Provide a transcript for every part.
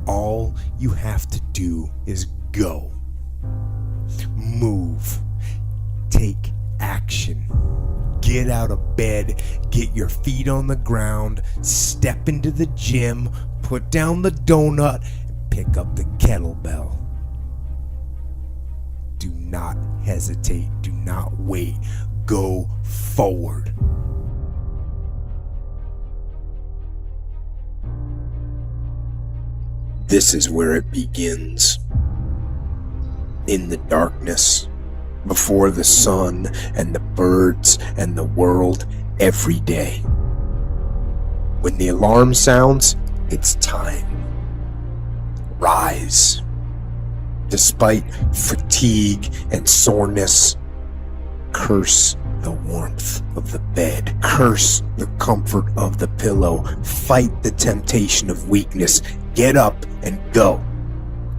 All you have to do is go. Move. Take action. Get out of bed, get your feet on the ground, step into the gym, put down the donut, and pick up the kettlebell. Do not hesitate. Do not wait. Go forward. This is where it begins. In the darkness, before the sun and the birds and the world, every day. When the alarm sounds, it's time. Rise. Despite fatigue and soreness, curse the warmth of the bed. Curse the comfort of the pillow. Fight the temptation of weakness. Get up and go.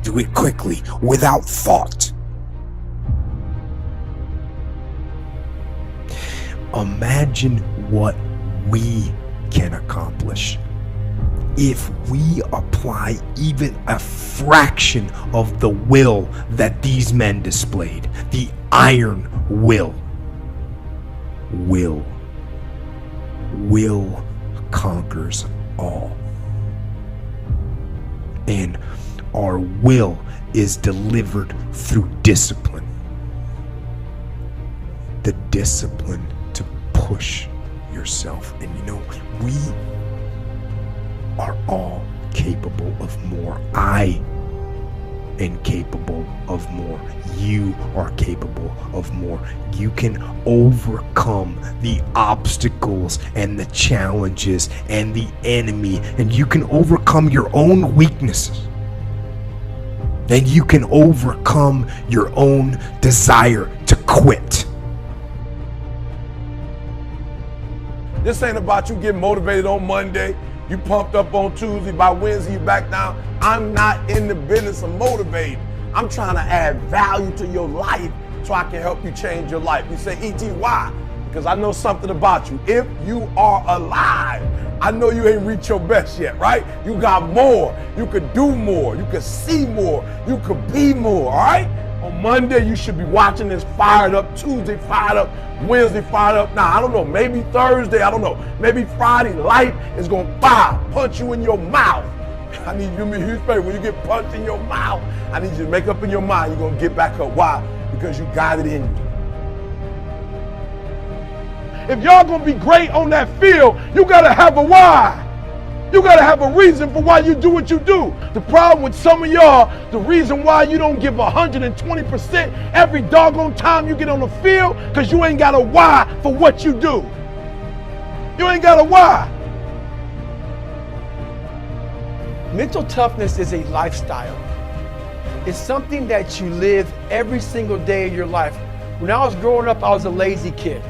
Do it quickly, without thought. Imagine what we can accomplish if we apply even a fraction of the will that these men displayed. The iron will. Will conquers all. And our will is delivered through discipline. The discipline to push yourself. And we are all capable of more. I am capable of more. You are capable of more. You can overcome the obstacles and the challenges and the enemy, and you can overcome your own weaknesses. And you can overcome your own desire to quit. This ain't about you getting motivated on Monday, you pumped up on Tuesday, by Wednesday you back down. I'm not in the business of motivating. I'm trying to add value to your life so I can help you change your life. You say, E.T., why? Because I know something about you. If you are alive, I know you ain't reached your best yet, right? You got more. You could do more. You could see more. You could be more, all right? On Monday, you should be watching this fired up. Tuesday, fired up. Wednesday, fired up. Now, I don't know. Maybe Thursday. I don't know. Maybe Friday, life is going to punch you in your mouth. I need you to do me a huge favor. When you get punched in your mouth, I need you to make up in your mind you're going to get back up. Why? Because you got it in you. If y'all going to be great on that field, you got to have a why. You got to have a reason for why you do what you do. The problem with some of y'all, the reason why you don't give 120% every doggone time you get on the field, because you ain't got a why for what you do. You ain't got a why. Mental toughness is a lifestyle. It's something that you live every single day of your life. When I was growing up, I was a lazy kid.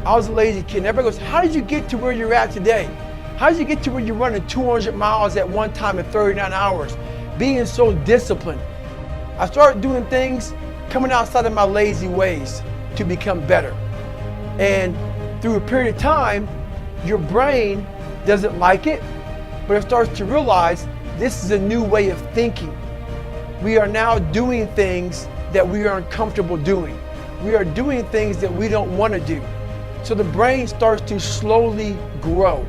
And everybody goes, how did you get to where you're at today? How did you get to where you're running 200 miles at one time in 39 hours? Being so disciplined. I started doing things coming outside of my lazy ways to become better. And through a period of time, your brain doesn't like it, but it starts to realize this is a new way of thinking. We are now doing things that we are uncomfortable doing. We are doing things that we don't want to do. So the brain starts to slowly grow.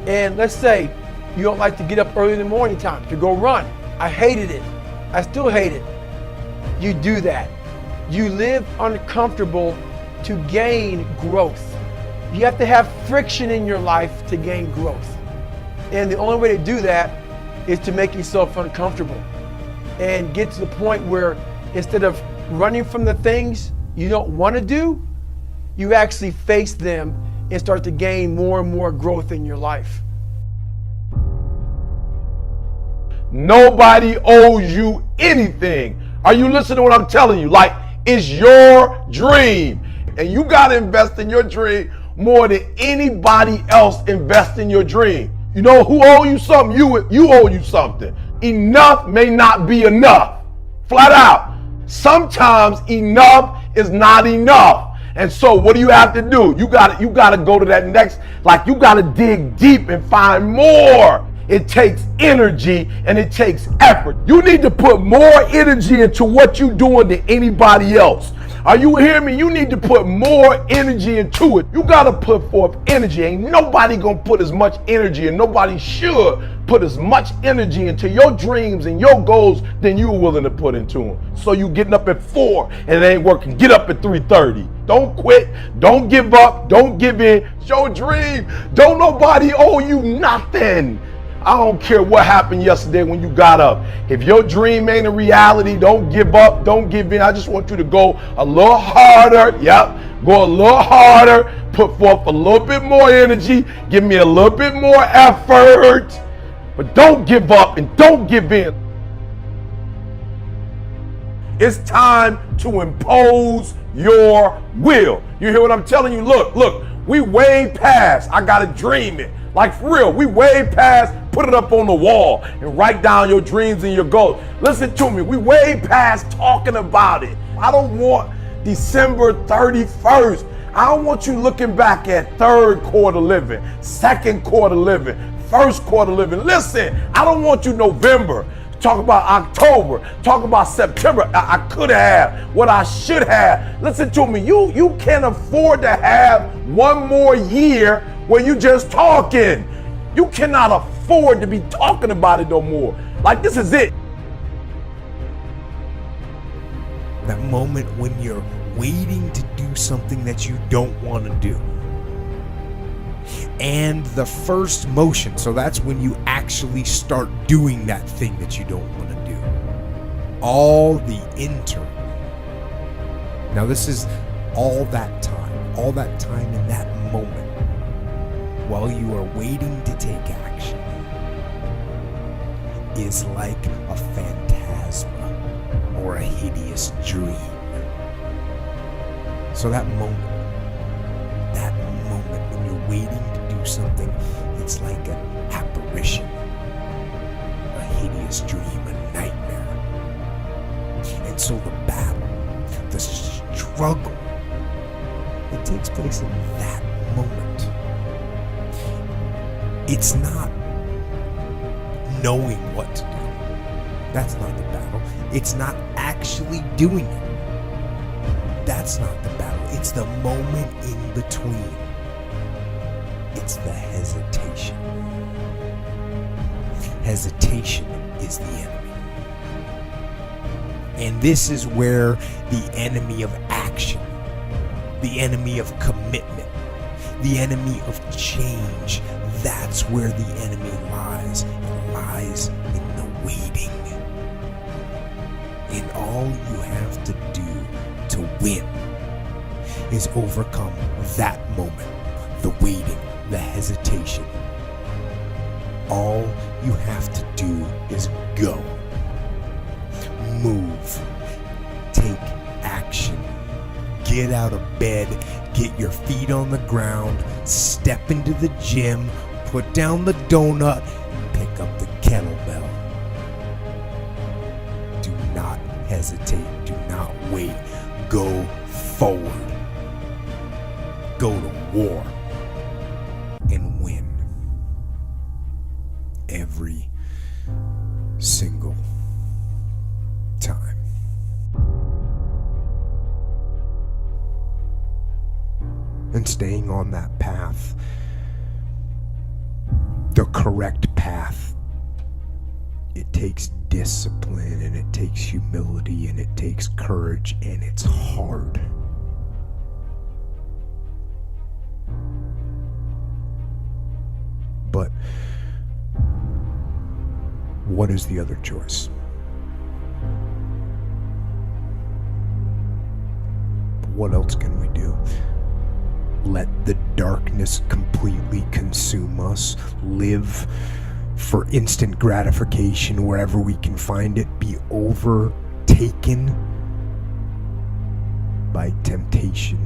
And let's say you don't like to get up early in the morning time to go run. I hated it. I still hate it. You do that. You live uncomfortable to gain growth. You have to have friction in your life to gain growth. And the only way to do that is to make yourself uncomfortable and get to the point where instead of running from the things you don't want to do, you actually face them and start to gain more and more growth in your life. Nobody owes you anything. Are you listening to what I'm telling you? Like, it's your dream. And you got to invest in your dream more than anybody else invest in your dream. You know who owe you something? You owe you something. Enough may not be enough. Flat out. Sometimes enough is not enough. And so what do you have to do? You gotta go to that next, like you gotta dig deep and find more. It takes energy and it takes effort. You need to put more energy into what you're doing than anybody else. Are you hearing me? You need to put more energy into it. You got to put forth energy. Ain't nobody going to put as much energy, and nobody should put as much energy into your dreams and your goals than you're willing to put into them. So you getting up at 4 and it ain't working. Get up at 3:30. Don't quit. Don't give up. Don't give in. It's your dream. Don't nobody owe you nothing. I don't care what happened yesterday when you got up. If your dream ain't a reality, don't give up, don't give in. I just want you to go a little harder. Yep, go a little harder. Put forth a little bit more energy. Give me a little bit more effort. But don't give up and don't give in. It's time to impose your will. You hear what I'm telling you? Look, we way past, I gotta dream it. Like for real, we way past put it up on the wall and write down your dreams and your goals. Listen to me, we way past talking about it. I don't want December 31st. I don't want you looking back at third quarter living, second quarter living, first quarter living. Listen, I don't want you November. Talk about October, talk about September. I could have, what I should have. Listen to me, you can't afford to have one more year where you just talking. You cannot afford to be talking about it no more. Like this is it. That moment when you're waiting to do something that you don't want to do. And the first motion, so that's when you actually start doing that thing that you don't want to do. All the interim. Now this is all that time in that moment while you are waiting to take action is like a phantasma or a hideous dream. So that moment when you're waiting to do something, it's like an apparition, a hideous dream, a nightmare. And so the battle, the struggle, it takes place in that moment. It's not knowing what to do. That's not the battle. It's not actually doing it. That's not the battle. It's the moment in between. It's the hesitation. Hesitation is the enemy. And this is where the enemy of action, the enemy of commitment, the enemy of change, that's where the enemy lies. It lies in the waiting. And all you have to do to win is overcome that moment, the waiting, the hesitation. All you have to do is go, move, take action, get out of bed, get your feet on the ground, step into the gym, put down the donut, and pick up the kettlebell. Do not hesitate, do not wait, go forward. Go to war and win every single time. And staying on that path, the correct path, it takes discipline and it takes humility and it takes courage and it's hard. But what is the other choice? What else can we do? Let the darkness completely consume us, live for instant gratification wherever we can find it, be overtaken by temptation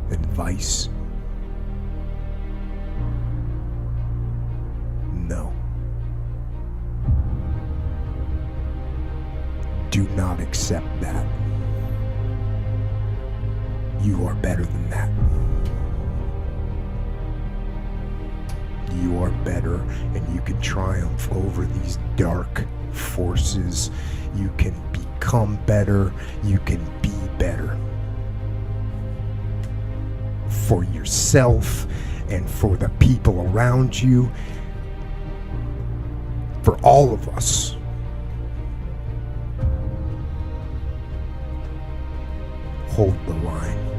and vice. No. Do not accept that. You are better than that. you are better, and you can triumph over these dark forces. You can become better. You can be better for yourself and for the people around you, for all of us. Hold the line.